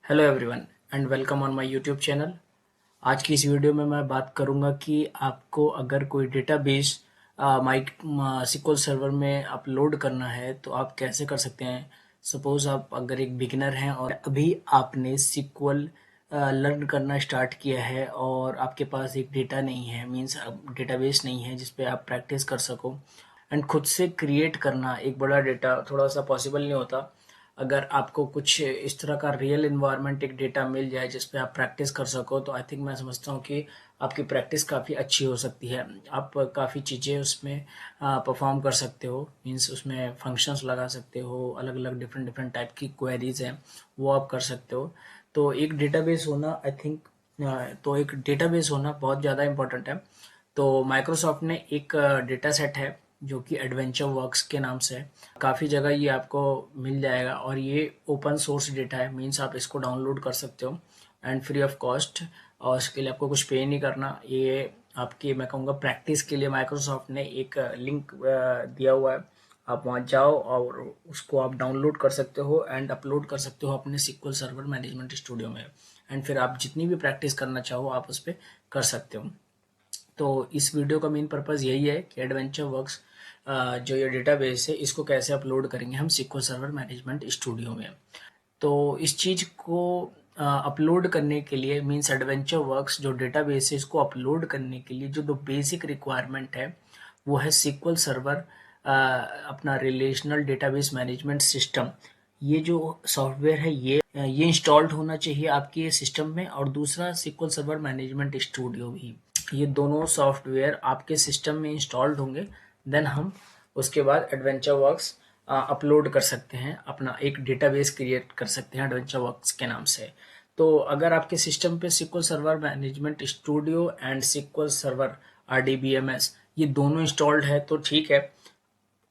Hello everyone and welcome on my YouTube channel. आज की इस वीडियो में मैं बात करूंगा कि आपको अगर कोई डेटाबेस माइक SQL सर्वर में अपलोड करना है तो आप कैसे कर सकते हैं। सपोज आप अगर एक बिगिनर हैं और अभी आपने SQL लर्न करना स्टार्ट किया है और आपके पास एक डेटा नहीं है, मीन्स डेटाबेस नहीं है जिस पे आप प्रैक्टिस कर सको। एंड खुद से क्रिएट करना एक बड़ा डेटा थोड़ा सा पॉसिबल नहीं होता। अगर आपको कुछ इस तरह का रियल इन्वायरमेंट एक डेटा मिल जाए जिस पे आप प्रैक्टिस कर सको तो आई थिंक मैं समझता हूँ कि आपकी प्रैक्टिस काफ़ी अच्छी हो सकती है। आप काफ़ी चीज़ें उसमें परफॉर्म कर सकते हो, मीन्स उसमें फंक्शंस लगा सकते हो, अलग अलग डिफरेंट डिफरेंट टाइप की क्वेरीज हैं वो आप कर सकते हो। तो एक डेटाबेस होना आई थिंक एक डेटाबेस होना बहुत ज़्यादा इम्पोर्टेंट है। तो माइक्रोसॉफ्ट ने एक डेटा सेट है जो कि एडवेंचर वर्क्स के नाम से है। काफ़ी जगह ये आपको मिल जाएगा और ये ओपन सोर्स डेटा है, मीन्स आप इसको डाउनलोड कर सकते हो एंड फ्री ऑफ कॉस्ट। और इसके लिए आपको कुछ पे नहीं करना। ये आपके मैं कहूँगा प्रैक्टिस के लिए माइक्रोसॉफ्ट ने एक लिंक दिया हुआ है। आप वहाँ जाओ और उसको आप डाउनलोड कर सकते हो एंड अपलोड कर सकते हो अपने SQL सर्वर मैनेजमेंट स्टूडियो में। एंड फिर आप जितनी भी प्रैक्टिस करना चाहो आप उस पर कर सकते हो। तो इस वीडियो का मेन पर्पज़ यही है कि एडवेंचर वर्क्स जो ये डेटाबेस है इसको कैसे अपलोड करेंगे हम SQL सर्वर मैनेजमेंट स्टूडियो में। तो इस चीज़ को अपलोड करने के लिए मींस एडवेंचर वर्क्स जो डेटाबेस है इसको अपलोड करने के लिए जो बेसिक रिक्वायरमेंट है वो है SQL सर्वर, अपना रिलेशनल डेटाबेस मैनेजमेंट सिस्टम। ये जो सॉफ्टवेयर है ये इंस्टॉल्ड होना चाहिए आपके सिस्टम में, और दूसरा SQL सर्वर मैनेजमेंट स्टूडियो भी। ये दोनों सॉफ्टवेयर आपके सिस्टम में इंस्टॉल्ड होंगे, देन हम उसके बाद एडवेंचर वर्क्स अपलोड कर सकते हैं, अपना एक डेटाबेस क्रिएट कर सकते हैं एडवेंचर वर्क्स के नाम से। तो अगर आपके सिस्टम पे SQL server management studio and SQL server RDBMS ये दोनों इंस्टॉल्ड है तो ठीक है।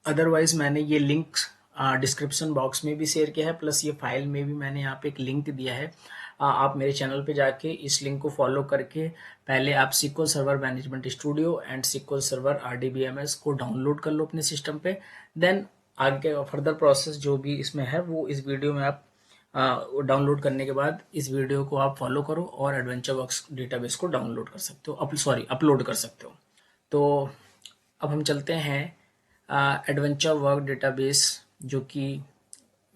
अदरवाइज मैंने ये लिंक डिस्क्रिप्शन बॉक्स में भी शेयर किया है, प्लस ये फाइल में भी मैंने यहाँ पे एक लिंक दिया है। आप मेरे चैनल पे जाके इस लिंक को फॉलो करके पहले आप SQL server management studio and SQL server RDBMS को डाउनलोड कर लो अपने सिस्टम पे। देन आगे फर्दर प्रोसेस जो भी इसमें है वो इस वीडियो में आप डाउनलोड करने के बाद इस वीडियो को आप फॉलो करो और एडवेंचर वर्क्स डेटाबेस को डाउनलोड कर सकते हो, अपलोड कर सकते हो। तो अब हम चलते हैं एडवेंचर वर्क डेटाबेस, जो कि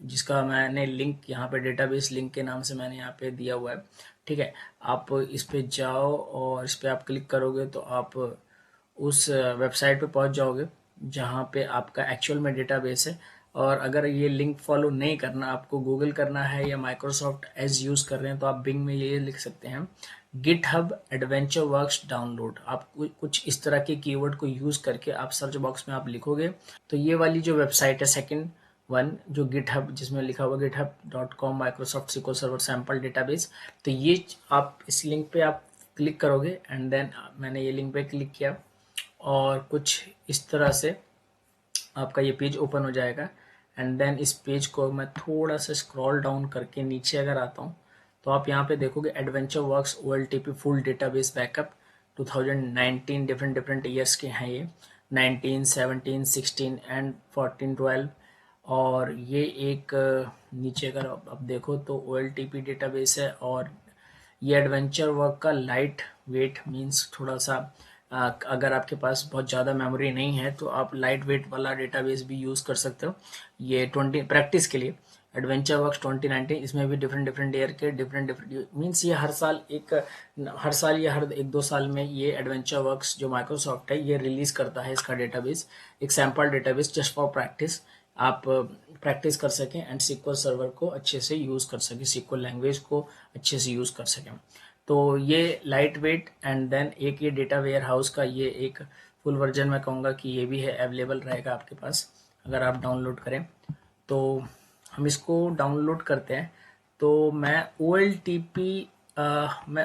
जिसका मैंने लिंक यहाँ पे डेटाबेस लिंक के नाम से मैंने यहाँ पे दिया हुआ है। ठीक है, आप इस पे जाओ और इस पे आप क्लिक करोगे तो आप उस वेबसाइट पे पहुँच जाओगे जहाँ पे आपका एक्चुअल में डेटाबेस है। और अगर ये लिंक फॉलो नहीं करना, आपको गूगल करना है या माइक्रोसॉफ्ट एज यूज़ कर रहे हैं तो आप बिंग में ये लिख सकते हैं गिटहब एडवेंचर वर्क्स डाउनलोड। आप कुछ इस तरह के कीवर्ड को यूज़ करके आप सर्च बॉक्स में आप लिखोगे तो ये वाली जो वेबसाइट है सेकंड वन जो गिटहब जिसमें लिखा हुआ github.com Microsoft SQL server sample database, तो ये आप इस लिंक पे आप क्लिक करोगे एंड देन मैंने ये लिंक पे क्लिक किया और कुछ इस तरह से आपका ये पेज ओपन हो जाएगा। एंड देन इस पेज को मैं थोड़ा सा स्क्रॉल डाउन करके नीचे अगर आता हूँ तो आप यहाँ पे देखोगे adventure works OLTP full database backup 2019 different different years के हैं ये, 19 17 16 एंड 14 12। और ये एक नीचे अगर आप देखो तो OLTP डेटाबेस है। और ये एडवेंचर वर्क का लाइट वेट मीन्स थोड़ा सा अगर आपके पास बहुत ज़्यादा मेमोरी नहीं है तो आप लाइट वेट वाला डेटाबेस भी यूज़ कर सकते हो। ये 20 प्रैक्टिस के लिए एडवेंचर वर्क्स 2019, इसमें भी डिफरेंट डिफरेंट ईयर के डिफरेंट डिफरेंट मीन्स ये हर साल या हर एक दो साल में ये एडवेंचर वर्क्स जो माइक्रोसॉफ्ट है ये रिलीज़ करता है इसका डेटाबेस, एक sample database just for practice. आप प्रैक्टिस कर सकें एंड SQL सर्वर को अच्छे से यूज़ कर सकें, SQL लैंग्वेज को अच्छे से यूज़ कर सकें। तो ये लाइट वेट एंड देन एक ये डेटा वेयर हाउस का ये एक फुल वर्जन मैं कहूँगा कि ये भी है, अवेलेबल रहेगा आपके पास अगर आप डाउनलोड करें। तो हम इसको डाउनलोड करते हैं। तो मैं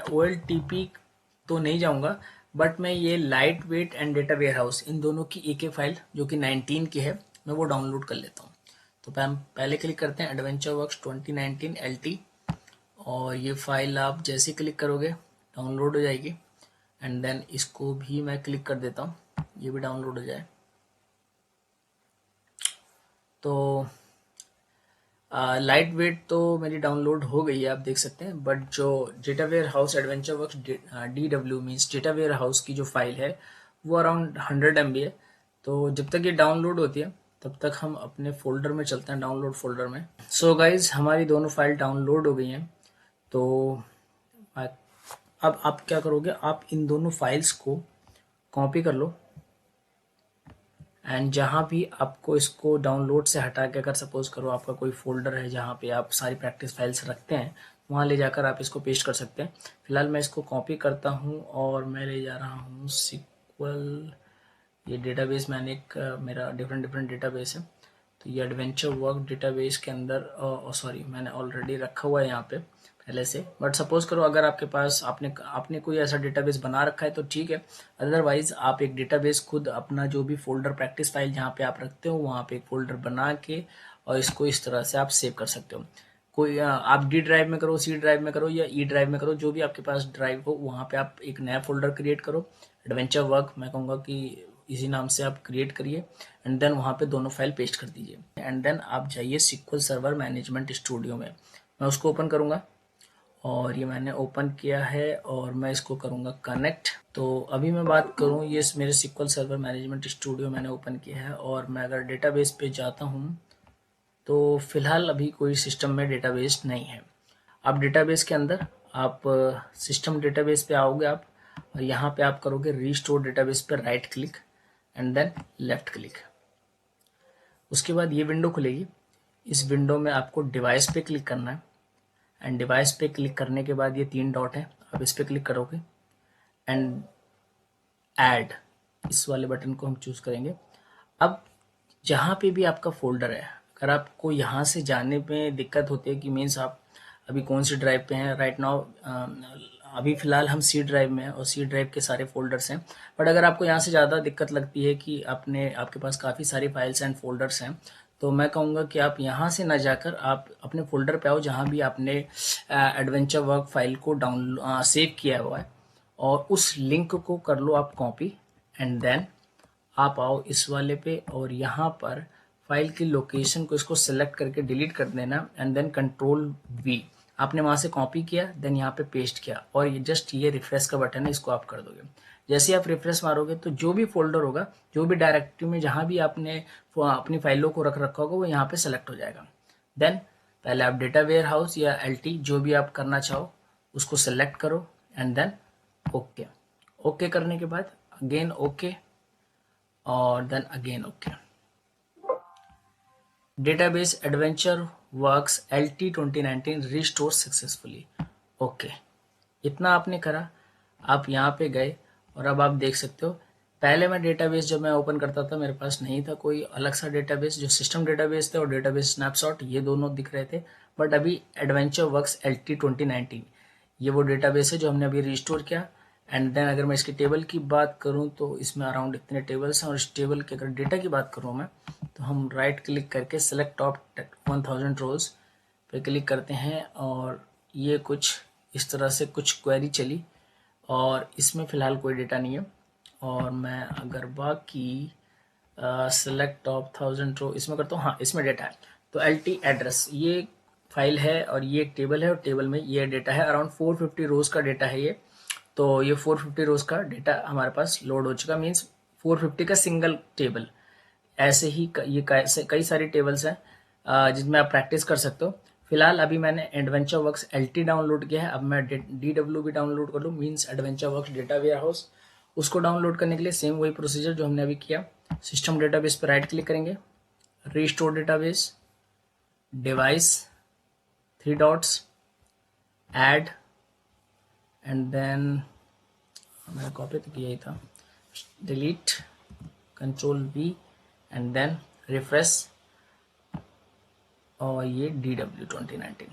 OLTP तो नहीं जाऊँगा, बट मैं ये lightweight and data warehouse इन दोनों की एक फाइल जो कि 19 की है मैं वो डाउनलोड कर लेता हूँ। तो हम पहले क्लिक करते हैं एडवेंचर वर्क्स 2019 LT, और ये फाइल आप जैसे क्लिक करोगे डाउनलोड हो जाएगी। एंड देन इसको भी मैं क्लिक कर देता हूँ, ये भी डाउनलोड हो जाए। तो लाइट वेट तो मेरी डाउनलोड हो गई है, आप देख सकते हैं, बट जो data warehouse Adventure Works DW means data warehouse की जो फाइल है वो अराउंड 100 MB है। तो जब तक ये डाउनलोड होती है तब तक हम अपने फोल्डर में चलते हैं, डाउनलोड फोल्डर में। सो गाइज, हमारी दोनों फाइल डाउनलोड हो गई हैं। तो आ- अब आप क्या करोगे, आप इन दोनों फाइल्स को कॉपी कर लो, एंड जहाँ भी आपको इसको डाउनलोड से हटा के, अगर सपोज करो आपका कोई फोल्डर है जहाँ पे आप सारी प्रैक्टिस फाइल्स रखते हैं, वहाँ ले जाकर आप इसको पेस्ट कर सकते हैं। फिलहाल मैं इसको कॉपी करता हूँ और मैं ले जा रहा हूँ सिक्वल। ये डेटाबेस मैंने एक मेरा डिफरेंट डिफरेंट डेटाबेस है, तो ये एडवेंचर वर्क डेटाबेस के अंदर सॉरी, मैंने ऑलरेडी रखा हुआ है यहाँ पे पहले से। बट सपोज करो अगर आपके पास आपने आपने कोई ऐसा डेटाबेस बना रखा है तो ठीक है, अदरवाइज आप एक डेटाबेस खुद अपना जो भी फोल्डर प्रैक्टिस फाइल जहाँ पे आप रखते हो वहाँ पे एक फोल्डर बना के और इसको इस तरह से आप सेव कर सकते हो। कोई आप डी ड्राइव में करो, सी ड्राइव में करो या ई ड्राइव में करो, जो भी आपके पास ड्राइव हो वहाँ पे आप एक नया फोल्डर क्रिएट करो। एडवेंचर वर्क मैं कहूँगा कि इसी नाम से आप क्रिएट करिए, एंड देन वहाँ पे दोनों फाइल पेस्ट कर दीजिए, एंड देन आप जाइए सिक्वल सर्वर मैनेजमेंट स्टूडियो में। मैं उसको ओपन करूँगा और ये मैंने ओपन किया है और मैं इसको करूँगा कनेक्ट। तो अभी मैं बात करूँ, ये मेरे सिक्वल सर्वर मैनेजमेंट स्टूडियो मैंने ओपन किया है और मैं अगर डेटाबेस पे जाता हूँ तो फिलहाल अभी कोई सिस्टम में डेटाबेस नहीं है। आप डेटाबेस के अंदर आप सिस्टम डेटाबेस पे आओगे आप, और यहाँ पे आप करोगे रीस्टोर डेटाबेस पे right click and then left click. उसके बाद ये विंडो खुलेगी। इस विंडो में आपको डिवाइस पे क्लिक करना है, एंड डिवाइस पे क्लिक करने के बाद ये 3 डॉट है, आप इस पे क्लिक करोगे एंड ऐड, इस वाले बटन को हम चूज करेंगे। अब जहाँ पे भी आपका फोल्डर है, अगर आपको यहाँ से जाने में दिक्कत होती है कि मीन्स आप अभी कौन सी ड्राइव पे हैं राइट नाउ, अभी फ़िलहाल हम सी ड्राइव में हैं और सी ड्राइव के सारे फ़ोल्डर्स हैं। बट अगर आपको यहाँ से ज़्यादा दिक्कत लगती है कि आपके पास काफ़ी सारी फाइल्स एंड फोल्डर्स हैं, तो मैं कहूँगा कि आप यहाँ से ना जाकर आप अपने फ़ोल्डर पे आओ जहाँ भी आपने एडवेंचर वर्क फाइल को सेव किया हुआ है, और उस लिंक को कर लो आप कॉपी, एंड देन आप आओ इस वाले पे और यहाँ पर फाइल की लोकेशन को इसको सेलेक्ट करके डिलीट कर देना, एंड देन कंट्रोल V। आपने वहाँ से कॉपी किया, देन यहाँ पे पेस्ट किया, और ये जस्ट ये रिफ्रेश का बटन है, इसको आप कर दोगे। जैसे आप रिफ्रेश मारोगे तो जो भी फोल्डर होगा, जो भी डायरेक्टरी में जहाँ भी आपने अपनी फाइलों को रख रखा होगा वो यहाँ पे सेलेक्ट हो जाएगा। देन पहले आप डेटा वेयर हाउस या LT जो भी आप करना चाहो उसको सेलेक्ट करो, एंड देन ओके। ओके करने के बाद अगेन ओके और then again okay. Database Adventure Works LT 2019 restore successfully. Okay, इतना आपने करा। आप यहाँ पे गए और अब आप देख सकते हो, पहले मैं डेटाबेस जब मैं ओपन करता था मेरे पास नहीं था कोई अलग सा डेटाबेस, जो सिस्टम डेटाबेस थे और डेटाबेस स्नैपशॉट ये दोनों दिख रहे थे। बट अभी एडवेंचर वर्क्स LT 2019 ये वो डेटाबेस है जो हमने अभी रिस्टोर किया। एंड देन अगर मैं इसकी टेबल की बात करूं तो इसमें अराउंड इतने टेबल्स हैं, और इस टेबल के अगर डेटा की बात करूं मैं, तो हम राइट क्लिक करके सेलेक्ट टॉप 1000 रोज पे क्लिक करते हैं, और ये कुछ इस तरह से कुछ क्वेरी चली और इसमें फ़िलहाल कोई डेटा नहीं है। और मैं अगर बाकी सेलेक्ट टॉप 1000 रो इसमें करता हूँ, हाँ इसमें डेटा है। तो LT एड्रेस ये फाइल है और ये एक टेबल है, और टेबल में ये डेटा है, अराउंड 450 रोज का डेटा है ये। तो ये 450 रोज का डेटा हमारे पास लोड हो चुका, मीन्स 450 का सिंगल टेबल। ऐसे ही ये कई सारी टेबल्स हैं जिसमें आप प्रैक्टिस कर सकते हो। फिलहाल अभी मैंने एडवेंचर वर्क्स LT डाउनलोड किया है, अब मैं DW भी डाउनलोड कर लूँ, means Adventure Works data warehouse. उसको डाउनलोड करने के लिए सेम वही प्रोसीजर जो हमने अभी किया, सिस्टम डेटाबेस पर राइट क्लिक करेंगे, restore database, device, 3 dots, add, and then मैंने कॉपी तो किया ही था, delete, control V, and then refresh, और ये DW 2019,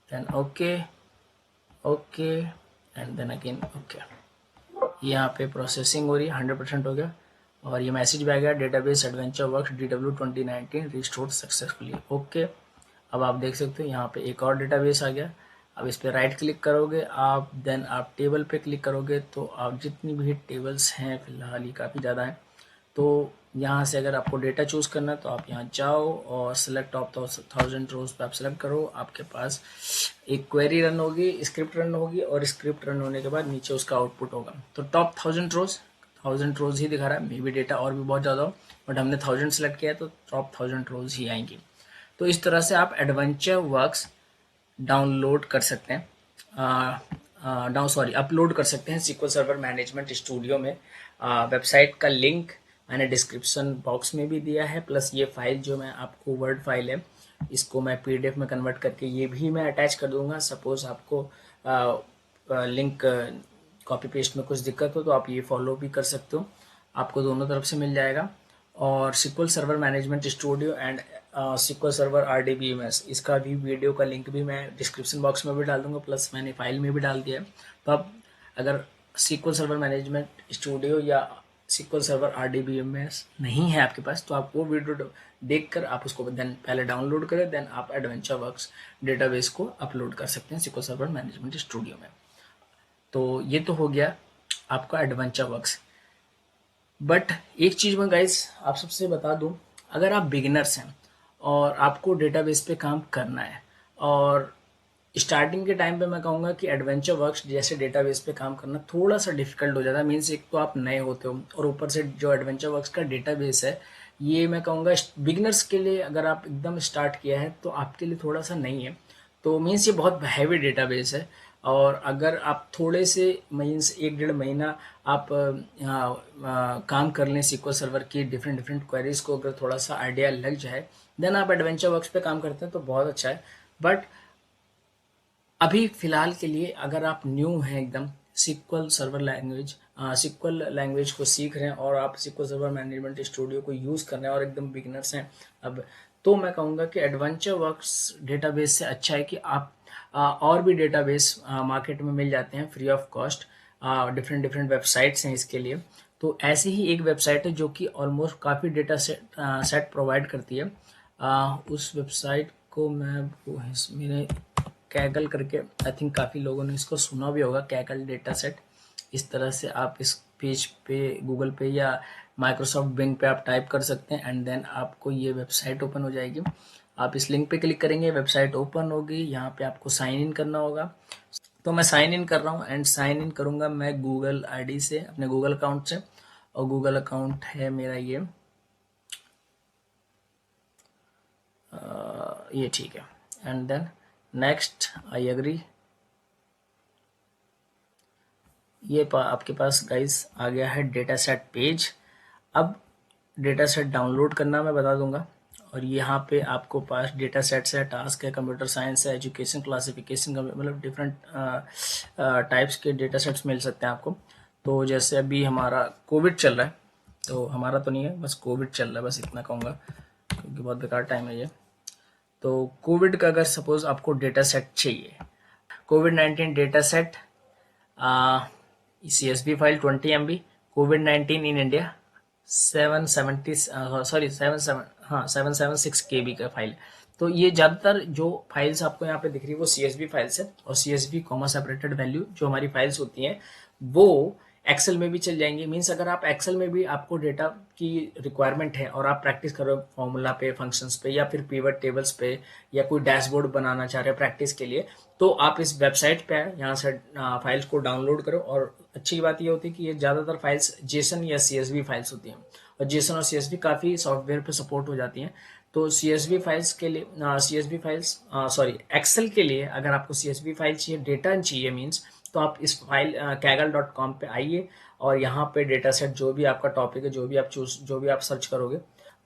then okay okay and then again okay. यहाँ पे प्रोसेसिंग हो रही है, 100% हो गया, और ये मैसेज भी आ गया, database Adventure Works DW 2019 restored successfully. Okay, अब आप देख सकते हो यहाँ पे एक और डेटाबेस आ गया। अब इस पर राइट क्लिक करोगे आप, देन आप टेबल पे क्लिक करोगे तो आप जितनी भी टेबल्स हैं, फिलहाल ये काफ़ी ज़्यादा हैं, तो यहाँ से अगर आपको डेटा चूज़ करना है तो आप यहाँ जाओ और सिलेक्ट ऑफ 1000 रोज पे आप सेलेक्ट करो। आपके पास एक क्वेरी रन होगी, स्क्रिप्ट रन होगी, और स्क्रिप्ट रन होने के बाद नीचे उसका आउटपुट होगा। तो टॉप 1000 रोज ही दिखा रहा है, मे बी डेटा और भी बहुत ज़्यादा हो, बट हमने 1000 सेलेक्ट किया है तो टॉप 1000 रोज ही आएंगी। तो इस तरह से आप एडवेंचर वर्क्स डाउनलोड कर सकते हैं, अपलोड कर सकते हैं SQL सर्वर मैनेजमेंट स्टूडियो में। वेबसाइट का लिंक मैंने डिस्क्रिप्शन बॉक्स में भी दिया है, प्लस ये फाइल जो मैं आपको वर्ड फाइल है, इसको मैं PDF में कन्वर्ट करके ये भी मैं अटैच कर दूंगा। सपोज आपको लिंक कॉपी पेस्ट में कुछ दिक्कत हो तो आप ये फॉलो भी कर सकते हो, आपको दोनों तरफ से मिल जाएगा। और SQL server management studio and SQL server RDBMS, इसका भी वीडियो का लिंक भी मैं डिस्क्रिप्शन बॉक्स में भी डाल दूंगा, प्लस मैंने फाइल में भी डाल दिया है। तो आप अगर SQL सर्वर मैनेजमेंट स्टूडियो या SQL सर्वर RDBMS नहीं है आपके पास, तो आप वो वीडियो देखकर आप उसको देन पहले डाउनलोड करें, देन आप एडवेंचर वर्क्स डेटाबेस को अपलोड कर सकते हैं SQL सर्वर मैनेजमेंट स्टूडियो में। तो ये तो हो गया आपका एडवेंचर वर्क्स। बट एक चीज़ मैं गाइज आप सबसे बता दूं, अगर आप बिगिनर्स हैं और आपको डेटाबेस पे काम करना है, और स्टार्टिंग के टाइम पे मैं कहूँगा कि एडवेंचर वर्क्स जैसे डेटाबेस पे काम करना थोड़ा सा डिफिकल्ट हो जाता है। मीन्स एक तो आप नए होते हो, और ऊपर से जो एडवेंचर वर्क्स का डेटाबेस है, ये मैं कहूँगा बिगिनर्स के लिए, अगर आप एकदम स्टार्ट किया है तो आपके लिए थोड़ा सा नहीं है। तो मीन्स ये बहुत हैवी डेटाबेस है, और अगर आप थोड़े से मीन्स 1-1.5 महीना आप काम कर लें SQL सर्वर की डिफरेंट डिफरेंट क्वेरीज को, अगर थोड़ा सा आइडिया लग जाए, देन आप एडवेंचर वर्क्स पे काम करते हैं तो बहुत अच्छा है। बट अभी फिलहाल के लिए अगर आप न्यू हैं एकदम SQL लैंग्वेज को सीख रहे हैं, और आप SQL सर्वर मैनेजमेंट स्टूडियो को यूज़ कर रहे हैं और एकदम बिगिनर्स हैं अब, तो मैं कहूँगा कि एडवेंचर वर्क्स डेटाबेस से अच्छा है कि आप और भी डेटाबेस मार्केट में मिल जाते हैं free of cost. Different different websites हैं इसके लिए। तो ऐसी ही एक वेबसाइट है जो कि ऑलमोस्ट काफ़ी डेटा सेट प्रोवाइड करती है। उस वेबसाइट को मैं मेरे कैगल करके, आई थिंक काफ़ी लोगों ने इसको सुना भी होगा, कैगल डेटा सेट। इस तरह से आप इस पेज पे गूगल पे या माइक्रोसॉफ्ट बिंग पे आप टाइप कर सकते हैं, एंड देन आपको ये वेबसाइट ओपन हो जाएगी। आप इस लिंक पे क्लिक करेंगे, वेबसाइट ओपन होगी, यहाँ पे आपको साइन इन करना होगा। तो मैं साइन इन कर रहा हूँ, एंड साइन इन करूँगा मैं गूगल आईडी से, अपने गूगल अकाउंट से, और गूगल अकाउंट है मेरा ये ठीक है। And then next I agree. ये आपके पास गाइस आ गया है डेटा सेट पेज। अब डेटा सेट डाउनलोड करना मैं बता दूंगा, और यहाँ पे आपको पास डेटा सेट्स है, टास्क है, कंप्यूटर साइंस है, एजुकेशन, क्लासिफिकेशन, मतलब डिफरेंट टाइप्स के डेटा सेट्स मिल सकते हैं आपको। तो जैसे अभी हमारा कोविड चल रहा है, तो हमारा तो नहीं है, बस कोविड चल रहा है, बस इतना कहूँगा, क्योंकि बहुत बेकार टाइम है ये। तो कोविड का अगर सपोज आपको डेटा सेट चाहिए, कोविड-19 data set, CSV file 20 MB, कोविड-19 इन इंडिया 776 KB का फाइल। तो ये ज़्यादातर जो फाइल्स आपको यहाँ पे दिख रही है वो CSV फाइल्स है, और CSV कॉमा सेपरेटेड वैल्यू जो हमारी फाइल्स होती हैं वो एक्सेल में भी चल जाएंगे। मीन्स अगर आप एक्सेल में भी आपको डेटा की रिक्वायरमेंट है और आप प्रैक्टिस कर रहे हो फॉर्मूला पे, फंक्शंस पे, या फिर पिवट टेबल्स पे, या कोई डैशबोर्ड बनाना चाह रहे हो प्रैक्टिस के लिए, तो आप इस वेबसाइट पे यहाँ से फाइल्स को डाउनलोड करो। और अच्छी बात ये होती है कि ये ज़्यादातर फाइल्स जेसन या CSV फाइल्स होती हैं, और जेसन और CSV काफ़ी सॉफ्टवेयर पे सपोर्ट हो जाती हैं। तो CSV फाइल्स के लिए एक्सेल के लिए अगर आपको CSV फाइल चाहिए, डेटा चाहिए मीन्स, तो आप इस फाइल kaggle.com पे आइए, और यहाँ पे डेटा सेट जो भी आपका टॉपिक है, जो भी आप सर्च करोगे,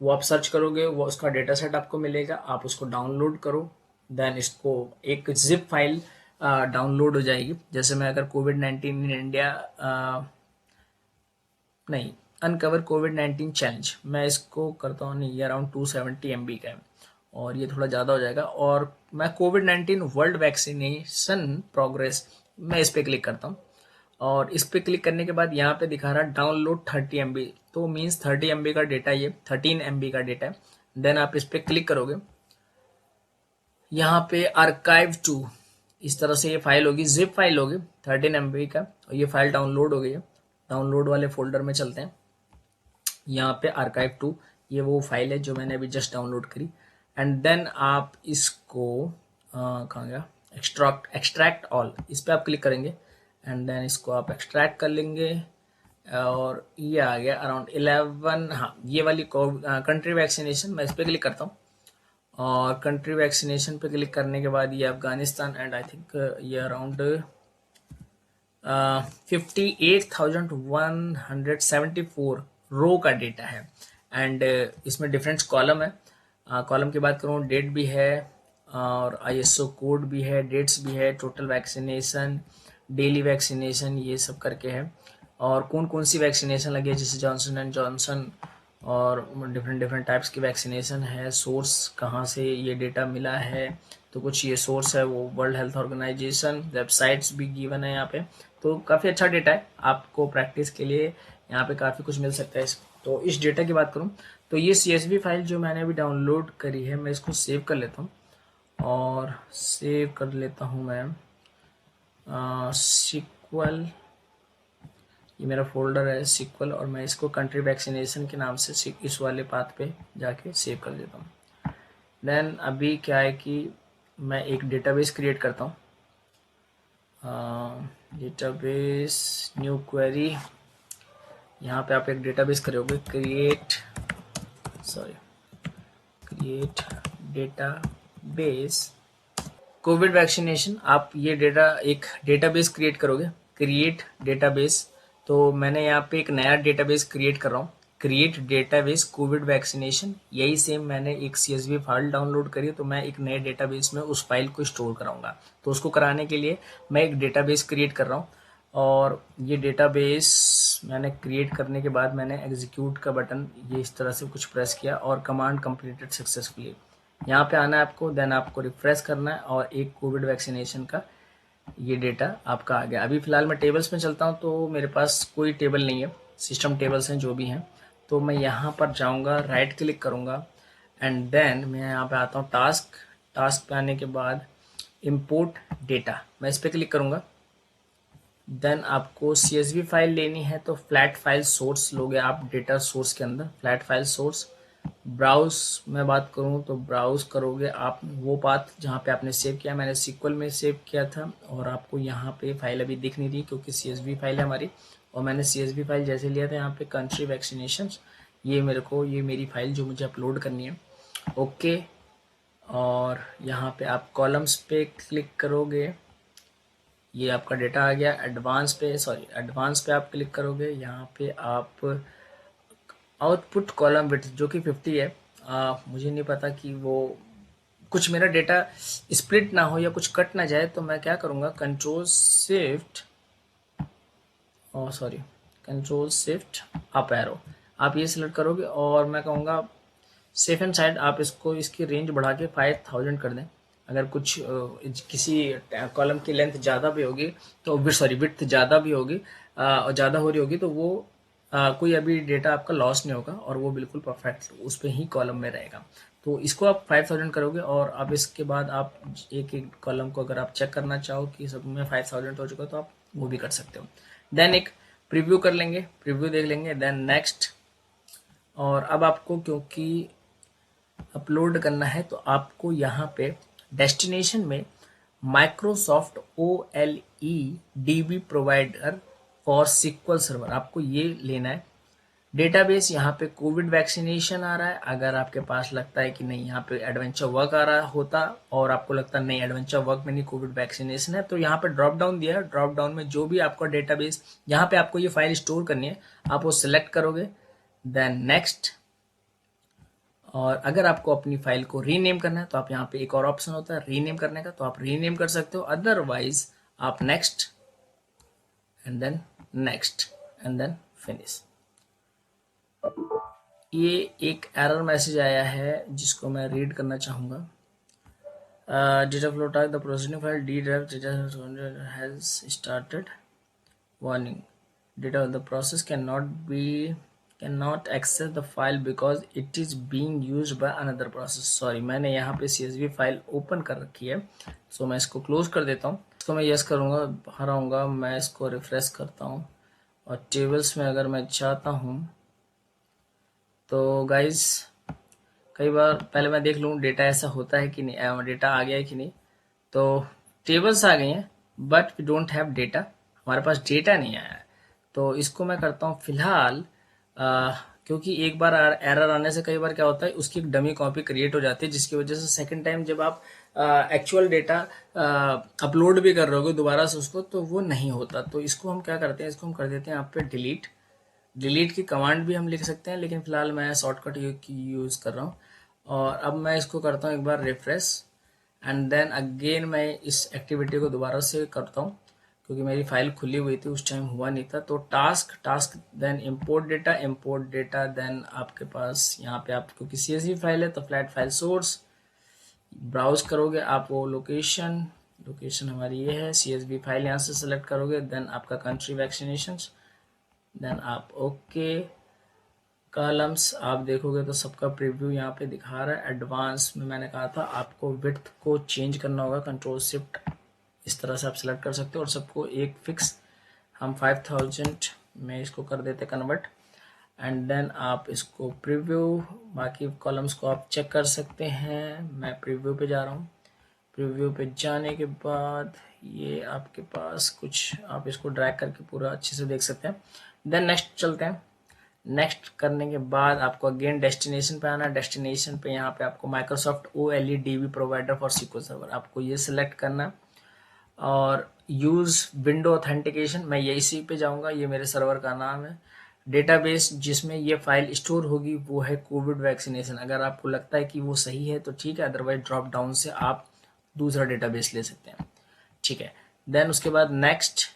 वो आप सर्च करोगे, वो उसका डेटा सेट आपको मिलेगा, आप उसको डाउनलोड करो। देन इसको एक जिप फाइल डाउनलोड हो जाएगी। जैसे मैं अगर कोविड-19 इन इंडिया नहीं, अनकवर कोविड-19 चैलेंज, मैं इसको करता हूँ, नहीं, ये अराउंड 270 MB का है, और ये थोड़ा ज़्यादा हो जाएगा। और मैं कोविड-19 वर्ल्ड वैक्सीनेशन प्रोग्रेस, मैं इस पर क्लिक करता हूँ, और इस पर क्लिक करने के बाद यहाँ पे दिखा रहा है डाउनलोड 30 MB, तो मीन्स 30 MB का डेटा, ये 13 MB का डेटा है। देन आप इस पर क्लिक करोगे, यहाँ पे आर्काइव टू, इस तरह से ये फाइल होगी, जिप फाइल होगी 13 MB का, और ये फाइल डाउनलोड हो गई है। डाउनलोड वाले फोल्डर में चलते हैं। यहाँ पे archive to, ये वो फाइल है जो मैंने अभी जस्ट डाउनलोड करी। एंड देन आप इसको कहाँ गया, एक्सट्रैक्ट ऑल, इस पर आप क्लिक करेंगे एंड देन इसको आप एक्सट्रैक्ट कर लेंगे। और ये आ गया अराउंड 11, हाँ ये वाली कंट्री वैक्सीनेशन, मैं इस पर क्लिक करता हूँ और कंट्री वैक्सीनेशन पे क्लिक करने के बाद ये अफगानिस्तान एंड आई थिंक ये अराउंड 58,174 रो का डेटा है। एंड इसमें डिफरेंट कॉलम है। कॉलम की बात करूँ, डेट भी है और आईएसओ कोड भी है, डेट्स भी है, टोटल वैक्सीनेशन, डेली वैक्सीनेशन, ये सब करके है। और कौन कौन सी वैक्सीनेशन लगी है, जैसे जॉनसन एंड जॉनसन और डिफरेंट डिफरेंट टाइप्स की वैक्सीनेशन है। सोर्स कहाँ से ये डेटा मिला है, तो कुछ ये सोर्स है वो वर्ल्ड हेल्थ ऑर्गेनाइजेशन, वेबसाइट्स भी गिवन है यहाँ पे। तो काफ़ी अच्छा डेटा है, आपको प्रैक्टिस के लिए यहाँ पे काफ़ी कुछ मिल सकता है। तो इस डेटा की बात करूँ तो ये CSV फाइल जो मैंने अभी डाउनलोड करी है, मैं इसको सेव कर लेता हूँ और सेव कर लेता हूँ मैं सिक्वल, ये मेरा फोल्डर है सिक्वल, और मैं इसको कंट्री वैक्सीनेशन के नाम से इस वाले पाथ पे जाके सेव कर देता हूँ। देन अभी क्या है कि मैं एक डेटाबेस क्रिएट करता हूँ। डेटाबेस, न्यू क्वेरी, यहाँ पे आप एक डेटाबेस करोगे, क्रिएट डेटाबेस कोविड वैक्सीनेशन। आप ये एक डेटाबेस क्रिएट करोगे, क्रिएट डेटाबेस। तो मैंने यहाँ पे एक नया डेटाबेस क्रिएट कर रहा हूँ, क्रिएट डेटाबेस कोविड वैक्सीनेशन। यही सेम मैंने एक CSV फाइल डाउनलोड करी, तो मैं एक नए डेटाबेस में उस फाइल को स्टोर कराऊंगा। तो उसको कराने के लिए मैं एक डेटाबेस क्रिएट कर रहा हूँ और ये डेटाबेस मैंने क्रिएट करने के बाद मैंने एग्जीक्यूट का बटन ये इस तरह से कुछ प्रेस किया और कमांड कंप्लीटेड सक्सेसफुली, यहाँ पे आना है आपको। देन आपको रिफ्रेश करना है और एक कोविड वैक्सीनेशन का ये डेटा आपका आ गया। अभी फिलहाल मैं टेबल्स में चलता हूँ तो मेरे पास कोई टेबल नहीं है, सिस्टम टेबल्स हैं जो भी हैं। तो मैं यहाँ पर जाऊँगा, राइट क्लिक करूँगा एंड देन मैं यहाँ पे आता हूँ टास्क पे आने के बाद इम्पोर्ट डेटा, मैं इस पर क्लिक करूँगा। देन आपको CSV फाइल लेनी है तो फ्लैट फाइल सोर्स लोगे आप, डेटा सोर्स के अंदर फ्लैट फाइल सोर्स। ब्राउज में बात करूं तो ब्राउज करोगे आप वो पाथ जहां पे आपने सेव किया, मैंने सिक्वल में सेव किया था और आपको यहाँ पे फाइल अभी दिख नहीं रही क्योंकि CSV फाइल है हमारी। और मैंने CSV फाइल जैसे लिया था यहाँ पे कंट्री वैक्सीनेशन, ये मेरी फाइल जो मुझे अपलोड करनी है। ओके, और यहाँ पे आप कॉलम्स पे क्लिक करोगे, ये आपका डेटा आ गया। एडवांस पे आप क्लिक करोगे, यहाँ पे आप आउटपुट कॉलम विड्थ जो कि 50 है। मुझे नहीं पता कि वो कुछ मेरा डेटा स्प्लिट ना हो या कुछ कट ना जाए, तो मैं क्या करूँगा, कंट्रोल शिफ्ट अप एरो आप ये सिलेक्ट करोगे और मैं कहूँगा सेफ एंड साइड आप इसकी रेंज बढ़ा के 5000 कर दें। अगर कुछ किसी कॉलम की लेंथ ज़्यादा भी होगी तो विड्थ ज़्यादा भी होगी और ज़्यादा हो रही होगी तो वो कोई अभी डेटा आपका लॉस नहीं होगा और वो बिल्कुल परफेक्ट उस पर ही कॉलम में रहेगा। तो इसको आप 5000 करोगे और अब इसके बाद आप एक एक कॉलम को अगर आप चेक करना चाहो कि सब में 5000 हो चुका तो आप वो भी कर सकते हो। देन एक प्रीव्यू कर लेंगे, प्रीव्यू देख लेंगे, देन नेक्स्ट। और अब आपको क्योंकि अपलोड करना है तो आपको यहाँ पे डेस्टिनेशन में Microsoft OLEDB provider for SQL server आपको ये लेना है। डेटाबेस यहाँ पे कोविड वैक्सीनेशन आ रहा है। अगर आपके पास लगता है कि नहीं यहाँ पे एडवेंचर वर्क आ रहा होता और आपको लगता नहीं एडवेंचर वर्क में नहीं कोविड वैक्सीनेशन है, तो यहाँ पे ड्रॉप डाउन दिया है, ड्रॉप डाउन में जो भी आपका डेटाबेस यहाँ पे आपको ये फाइल स्टोर करनी है आप वो सिलेक्ट करोगे, देन नेक्स्ट। और अगर आपको अपनी फाइल को रीनेम करना है तो आप यहाँ पे एक और ऑप्शन होता है रीनेम करने का, तो आप रीनेम कर सकते हो। अदरवाइज आप नेक्स्ट एंड देन फिनिश। ये एक एरर मैसेज आया है जिसको मैं रीड करना चाहूँगा। Data flow task the processing file D drive data has started warning data the process cannot access the file because it is being used by another process। Sorry, मैंने यहाँ पे CSV file open कर रखी है, सो मैं इसको close कर देता हूँ। इसको मैं यस करूँगा, बाहर आऊँगा, मैं इसको रिफ्रेश करता हूँ और टेबल्स में अगर मैं चाहता हूँ तो गाइज कई बार पहले मैं देख लूँ डेटा ऐसा होता है कि नहीं, डेटा आ गया है कि नहीं। तो टेबल्स आ गई हैं but we don't have data, हमारे पास डेटा नहीं आया है। तो इसको मैं करता हूँ फिलहाल, क्योंकि एक बार एरर आने से कई बार क्या होता है उसकी एक डमी कॉपी क्रिएट हो जाती है, जिसकी वजह से सेकंड टाइम जब आप एक्चुअल डेटा अपलोड भी कर रहे होगे दोबारा से उसको, तो वो नहीं होता। तो इसको हम क्या करते हैं, इसको हम कर देते हैं यहाँ पे डिलीट। डिलीट की कमांड भी हम लिख सकते हैं, लेकिन फिलहाल मैं शॉर्टकट यूज़ कर रहा हूँ। और अब मैं इसको करता हूँ एक बार रिफ्रेश, एंड देन अगेन मैं इस एक्टिविटी को दोबारा से करता हूँ, क्योंकि मेरी फाइल खुली हुई थी उस टाइम हुआ नहीं था। तो task then import data then आपके पास यहाँ पे आप, क्योंकि CSV फाइल है तो फ्लैट फाइल सोर्स ब्राउज करोगे आप, वो लोकेशन हमारी ये है, CSV फाइल यहाँ से सेलेक्ट करोगे, देन आपका कंट्री वैक्सीनेशन, देन आप ओके। कॉलम्स आप देखोगे तो सबका प्रीव्यू यहाँ पे दिखा रहा है। एडवांस में मैंने कहा था आपको विड्थ को चेंज करना होगा, कंट्रोल शिफ्ट इस तरह से आप सेलेक्ट कर सकते हो, और सबको एक फिक्स हम 5000 में इसको कर देते कन्वर्ट। एंड देन आप इसको प्रीव्यू, बाकी कॉलम्स को आप चेक कर सकते हैं। मैं प्रीव्यू पे जा रहा हूँ। प्रीव्यू पे जाने के बाद ये आपके पास कुछ, आप इसको ड्रैग करके पूरा अच्छे से देख सकते हैं। देन नेक्स्ट चलते हैं। नेक्स्ट करने के बाद आपको अगेन डेस्टिनेशन पे आना है। डेस्टिनेशन पे यहाँ पे आपको Microsoft OLEDB provider for SQL server, आपको ये सिलेक्ट करना है। और यूज़ विंडो ऑथेंटिकेशन, मैं ये इसी पे जाऊँगा, ये मेरे सर्वर का नाम है। डेटाबेस जिसमें ये फाइल स्टोर होगी वो है कोविड वैक्सीनेशन। अगर आपको लगता है कि वो सही है तो ठीक है, अदरवाइज ड्रॉप डाउन से आप दूसरा डेटाबेस ले सकते हैं, ठीक है। देन उसके बाद नेक्स्ट,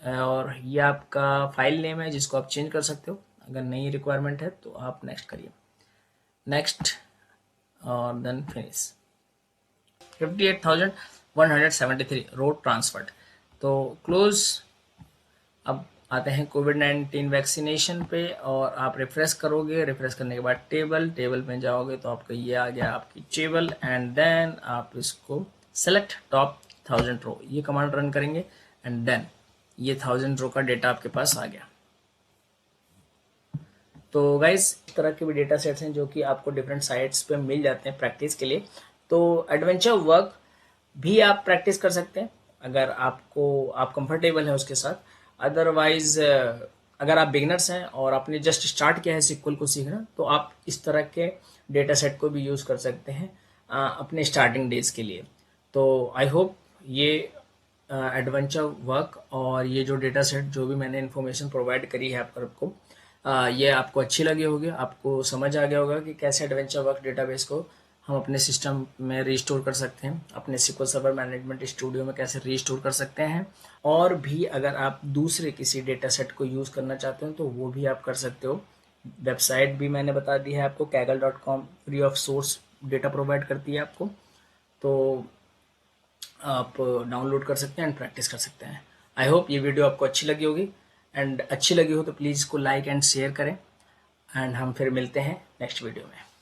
और ये आपका फाइल नेम है जिसको आप चेंज कर सकते हो, अगर नई रिक्वायरमेंट है तो आप नेक्स्ट करिए, नेक्स्ट, और देन फिनिश। 58,173 रोड ट्रांसफर्ड, तो क्लोज। अब आते हैं कोविड-19 वैक्सीनेशन पे, और आप रिफ्रेश करोगे। रिफ्रेश करने के बाद टेबल में जाओगे तो आपका ये आ गया आपकी टेबल, एंड देन आप इसको सेलेक्ट टॉप 1000 रो, ये कमांड रन करेंगे, एंड देन ये 1000 रो का डेटा आपके पास आ गया। तो गाइज इस तरह के भी डेटा सेट्स हैं जो कि आपको डिफरेंट साइट्स पे मिल जाते हैं प्रैक्टिस के लिए। तो एडवेंचर वर्क भी आप प्रैक्टिस कर सकते हैं अगर आप कंफर्टेबल है उसके साथ। अदरवाइज अगर आप बिगनर्स हैं और आपने जस्ट स्टार्ट किया है SQL को सीखना, तो आप इस तरह के डेटा सेट को भी यूज़ कर सकते हैं अपने स्टार्टिंग डेज के लिए। तो आई होप ये एडवेंचर वर्क और ये जो डेटा सेट जो भी मैंने इन्फॉर्मेशन प्रोवाइड करी है आपको, ये आपको अच्छी लगी होगी, आपको समझ आ गया होगा कि कैसे एडवेंचर वर्क डेटाबेस को हम अपने सिस्टम में रिस्टोर कर सकते हैं, अपने SQL सर्वर मैनेजमेंट स्टूडियो में कैसे रिस्टोर कर सकते हैं। और भी अगर आप दूसरे किसी डेटा सेट को यूज़ करना चाहते हो तो वो भी आप कर सकते हो। वेबसाइट भी मैंने बता दी है आपको, kaggle.com free of source data provide करती है आपको, तो आप डाउनलोड कर सकते हैं एंड प्रैक्टिस कर सकते हैं। आई होप ये वीडियो आपको अच्छी लगी होगी, एंड अच्छी लगी हो तो प्लीज़ इसको लाइक एंड शेयर करें, एंड हम फिर मिलते हैं नेक्स्ट वीडियो में।